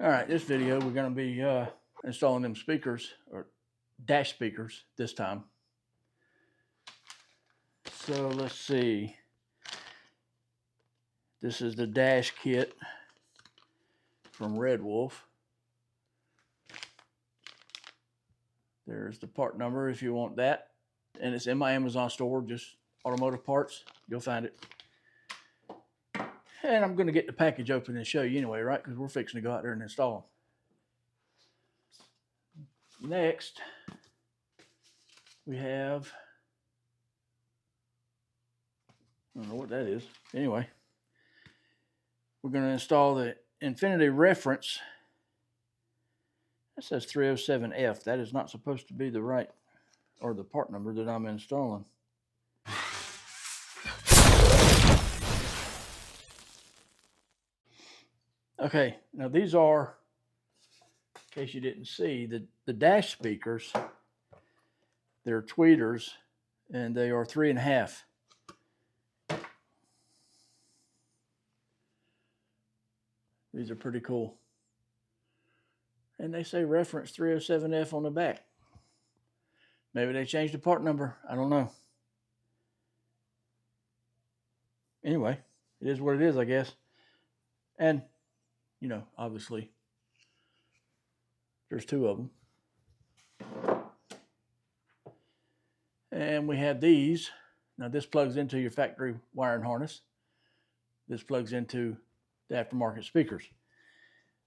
All right, this video we're going to be installing them speakers, or dash speakers this time. So let's see. This is the dash kit from Red Wolf. There's the part number if you want that. And it's in my Amazon store, just automotive parts. You'll find it. And I'm going to get the package open and show you anyway, right? Because we're fixing to go out there and install them. Next, we have, I don't know what that is. Anyway, we're going to install the Infinity reference. That says 307F. That is not supposed to be the right, or the part number that I'm installing. Okay, now these are, in case you didn't see, the dash speakers. They're tweeters, and they are 3.5. These are pretty cool. And they say reference 307F on the back. Maybe they changed the part number. I don't know. Anyway, it is what it is, I guess. And, you know, obviously, there's two of them. And we have these. Now, this plugs into your factory wiring harness. This plugs into the aftermarket speakers.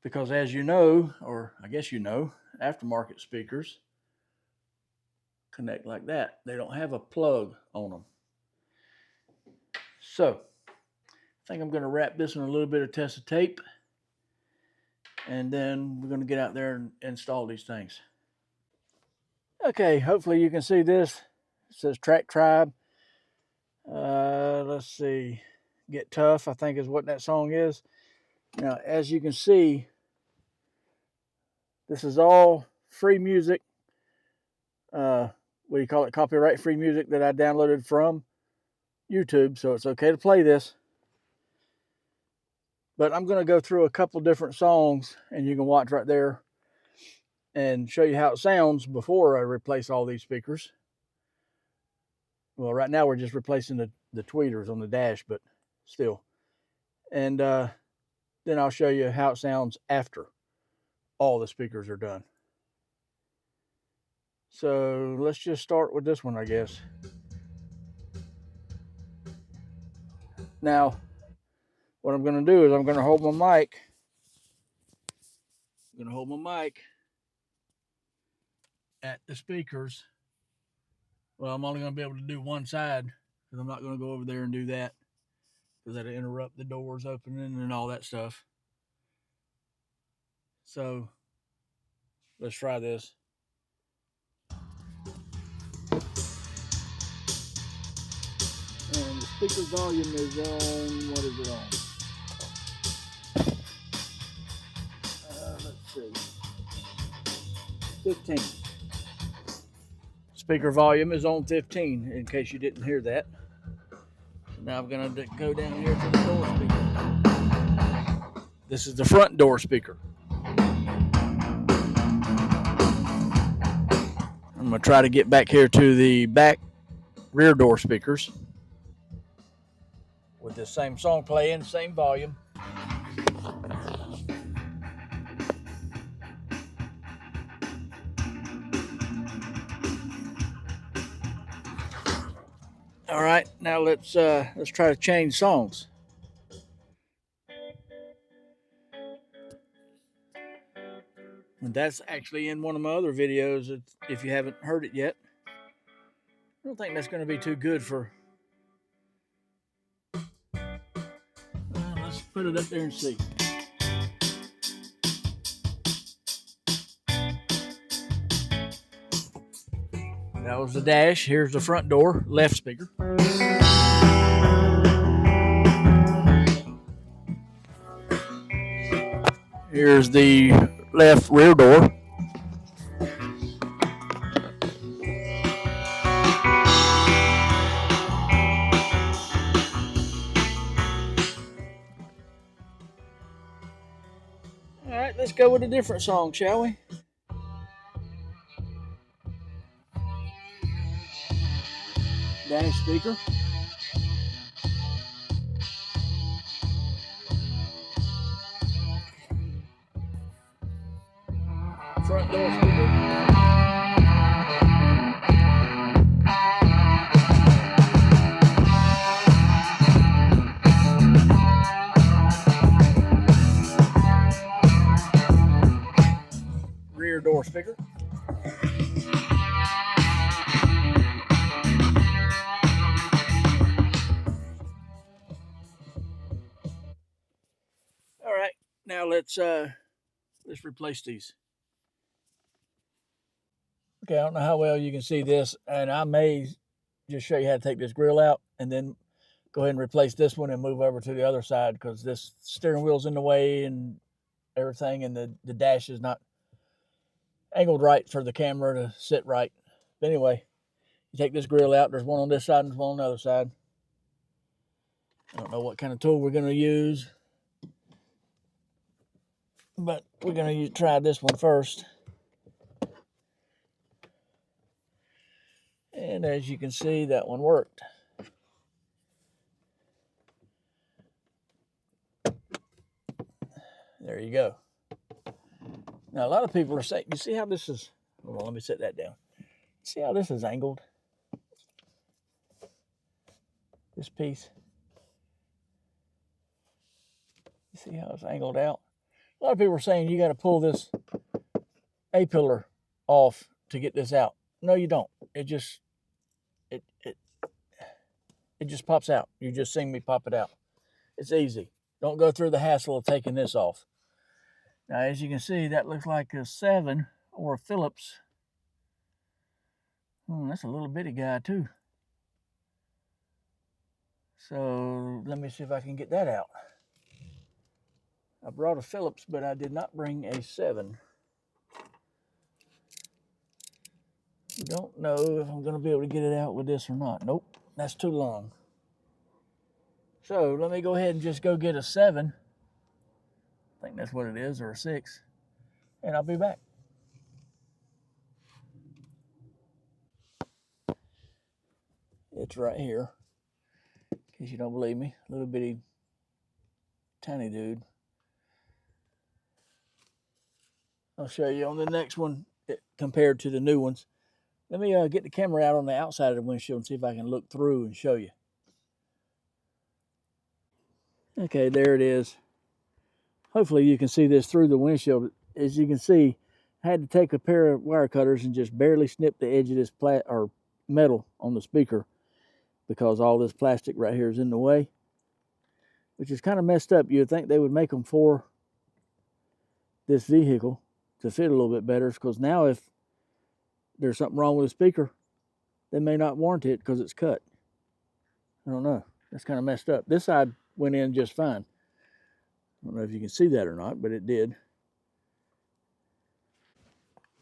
Because as you know, or I guess you know, aftermarket speakers connect like that. They don't have a plug on them. So, I think I'm going to wrap this in a little bit of Tessa tape. And then we're going to get out there and install these things. Okay, hopefully you can see this. It says Track Tribe. Let's see. Get Tough, I think is what that song is. Now, as you can see, this is all free music. What do you call it? Copyright free music that I downloaded from YouTube, so it's okay to play this. But I'm going to go through a couple different songs, and you can watch right there and show you how it sounds before I replace all these speakers. Well, right now we're just replacing the tweeters on the dash, but still. And then I'll show you how it sounds after all the speakers are done. So let's just start with this one, I guess. Now, what I'm going to do is I'm going to hold my mic. I'm going to hold my mic at the speakers. Well, I'm only going to be able to do one side because I'm not going to go over there and do that because that'll interrupt the doors opening and all that stuff. So let's try this. And the speaker volume is on, what is it on? Let's see, 15. Speaker volume is on 15, in case you didn't hear that. Now I'm going to go down here to the door speaker. This is the front door speaker. I'm going to try to get back here to the back rear door speakers with this same song playing, same volume. All right, now let's try to change songs. And that's actually in one of my other videos, if you haven't heard it yet. I don't think that's going to be too good for... Well, let's put it up there and see. That was the dash. Here's the front door, left speaker. Here's the left rear door. All right, right, let's go with a different song, shall we? Dash speaker. Front door speaker. Rear door speaker. All right, now let's replace these. Okay, I don't know how well you can see this, and I may just show you how to take this grill out and then go ahead and replace this one and move over to the other side because this steering wheel's in the way and everything, and the dash is not angled right for the camera to sit right. But anyway, you take this grill out. There's one on this side and there's one on the other side. I don't know what kind of tool we're going to use, but we're going to try this one first. And as you can see, that one worked. There you go. Now, a lot of people are saying, you see how this is, hold on, let me set that down. See how this is angled? This piece. You see how it's angled out? A lot of people are saying you got to pull this A-pillar off to get this out. No, you don't. It just pops out. You just seen me pop it out. It's easy. Don't go through the hassle of taking this off. Now, as you can see, that looks like a 7 or a Phillips. That's a little bitty guy too. So let me see if I can get that out. I brought a Phillips, but I did not bring a 7. Don't know if I'm going to be able to get it out with this or not. Nope, that's too long. So let me go ahead and just go get a 7. I think that's what it is, or a 6. And I'll be back. It's right here. In case you don't believe me, little bitty tiny dude. I'll show you on the next one compared to the new ones. Let me get the camera out on the outside of the windshield and see if I can look through and show you. Okay, there it is. Hopefully you can see this through the windshield. As you can see, I had to take a pair of wire cutters and just barely snip the edge of this metal on the speaker because all this plastic right here is in the way, which is kind of messed up. You'd think they would make them for this vehicle to fit a little bit better, because now if there's something wrong with the speaker, they may not warranty it because it's cut. I don't know. That's kind of messed up. This side went in just fine. I don't know if you can see that or not, but it did.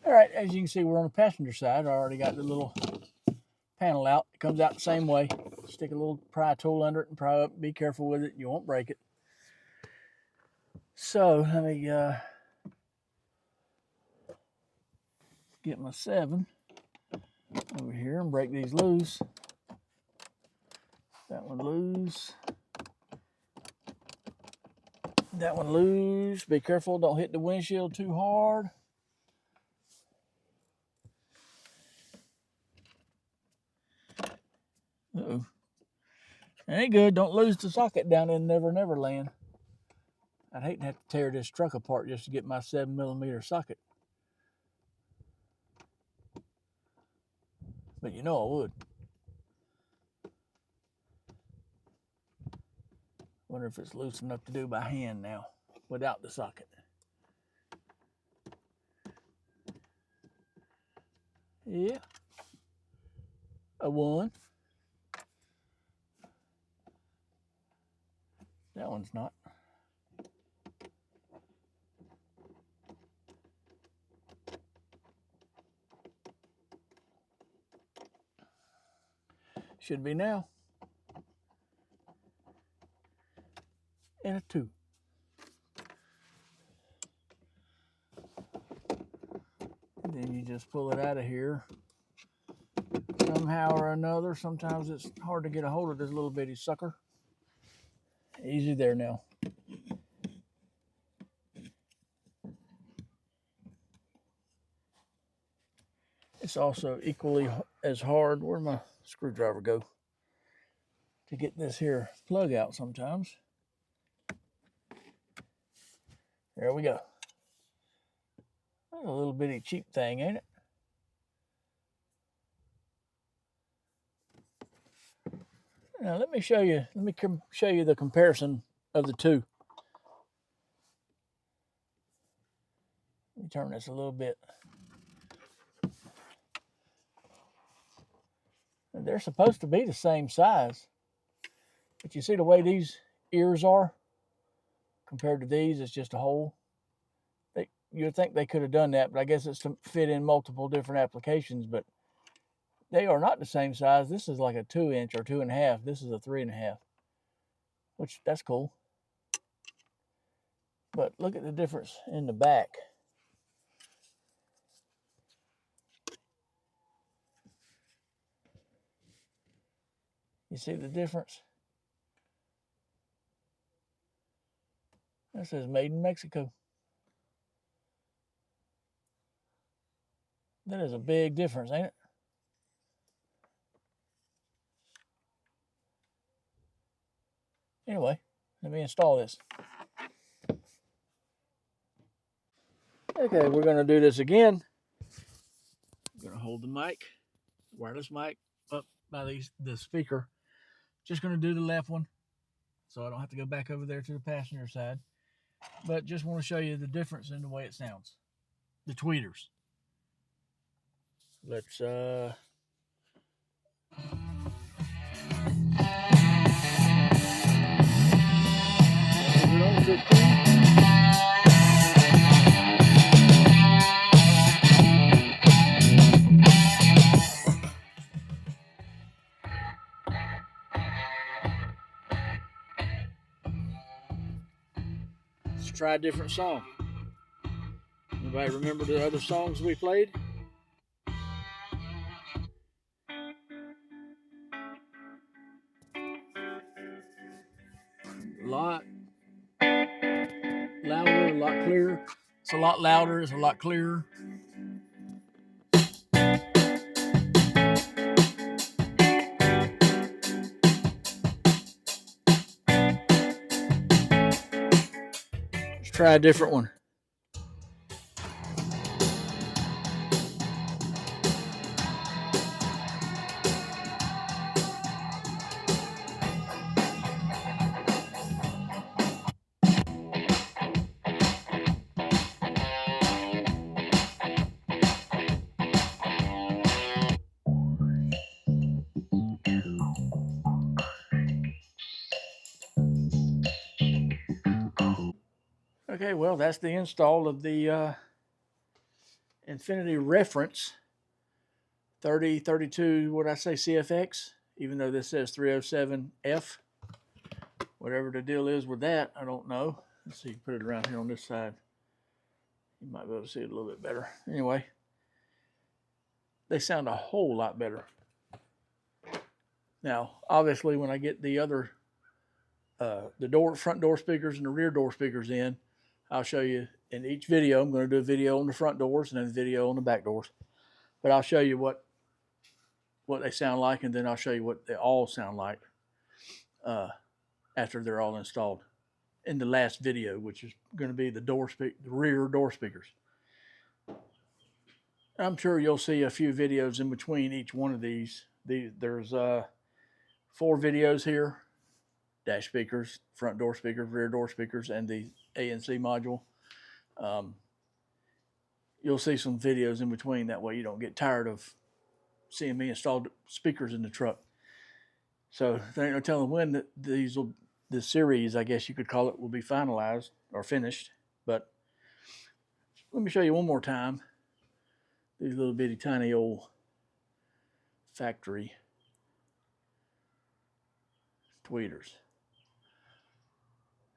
All right, as you can see, we're on the passenger side. I already got the little panel out. It comes out the same way. Stick a little pry tool under it and pry up. Be careful with it. You won't break it. So let me get my 7 over here and break these loose. That one loose. That one loose. Be careful, don't hit the windshield too hard. Uh-oh. It ain't good. Don't lose the socket down in Never Never Land. I'd hate to have to tear this truck apart just to get my 7mm socket. But you know I would. Wonder if it's loose enough to do by hand now without the socket. Yeah. A 1. That one's not. Should be now. And a 2. then you just pull it out of here somehow or another. Sometimes it's hard to get a hold of this little bitty sucker. Easy there now. It's also equally as hard, where'd my screwdriver go, to get this here plug out sometimes. There we go. That's a little bitty cheap thing, ain't it? Now let me show you the comparison of the two. Let me turn this a little bit. They're supposed to be the same size, but you see the way these ears are compared to these, it's just a hole. You'd think they could have done that, but I guess it's to fit in multiple different applications, but they are not the same size. This is like a 2-inch or 2.5. This is a 3.5, which that's cool. But look at the difference in the back. You see the difference? That says made in Mexico. That is a big difference, ain't it? Anyway, let me install this. Okay, we're going to do this again. I'm going to hold the mic, wireless mic, up by the speaker. Just going to do the left one, so I don't have to go back over there to the passenger side. But just want to show you the difference in the way it sounds. The tweeters. Let's try a different song. Anybody remember the other songs we played? A lot louder, a lot clearer. It's a lot louder, it's a lot clearer. Let's try a different one. Okay, well, that's the install of the Infinity Reference 3032, what did I say, CFX? Even though this says 307F. Whatever the deal is with that, I don't know. Let's see, put it around here on this side. You might be able to see it a little bit better. Anyway, they sound a whole lot better. Now, obviously, when I get the other, the front door speakers and the rear door speakers in, I'll show you in each video. I'm going to do a video on the front doors and then a video on the back doors. But I'll show you what they sound like, and then I'll show you what they all sound like after they're all installed in the last video, which is going to be the rear door speakers. I'm sure you'll see a few videos in between each one of these. There's 4 videos here: dash speakers, front door speakers, rear door speakers, and the ANC module. You'll see some videos in between. That way you don't get tired of seeing me install speakers in the truck. So there ain't no telling when the series, I guess you could call it, will be finalized or finished. But let me show you one more time these little bitty tiny old factory tweeters.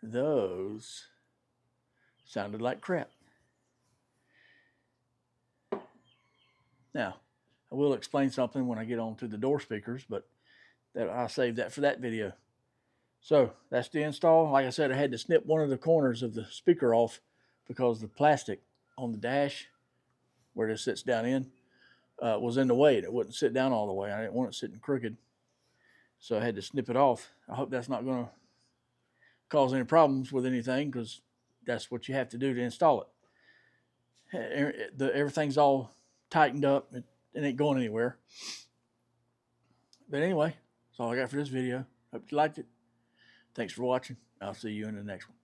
Those sounded like crap. Now, I will explain something when I get on to the door speakers, but I'll save that for that video. So that's the install. Like I said, I had to snip one of the corners of the speaker off because the plastic on the dash where this sits down in was in the way. It wouldn't sit down all the way. I didn't want it sitting crooked, so I had to snip it off. I hope that's not going to cause any problems with anything, because that's what you have to do to install it. Everything's all tightened up. It ain't going anywhere. But anyway, that's all I got for this video. Hope you liked it. Thanks for watching. I'll see you in the next one.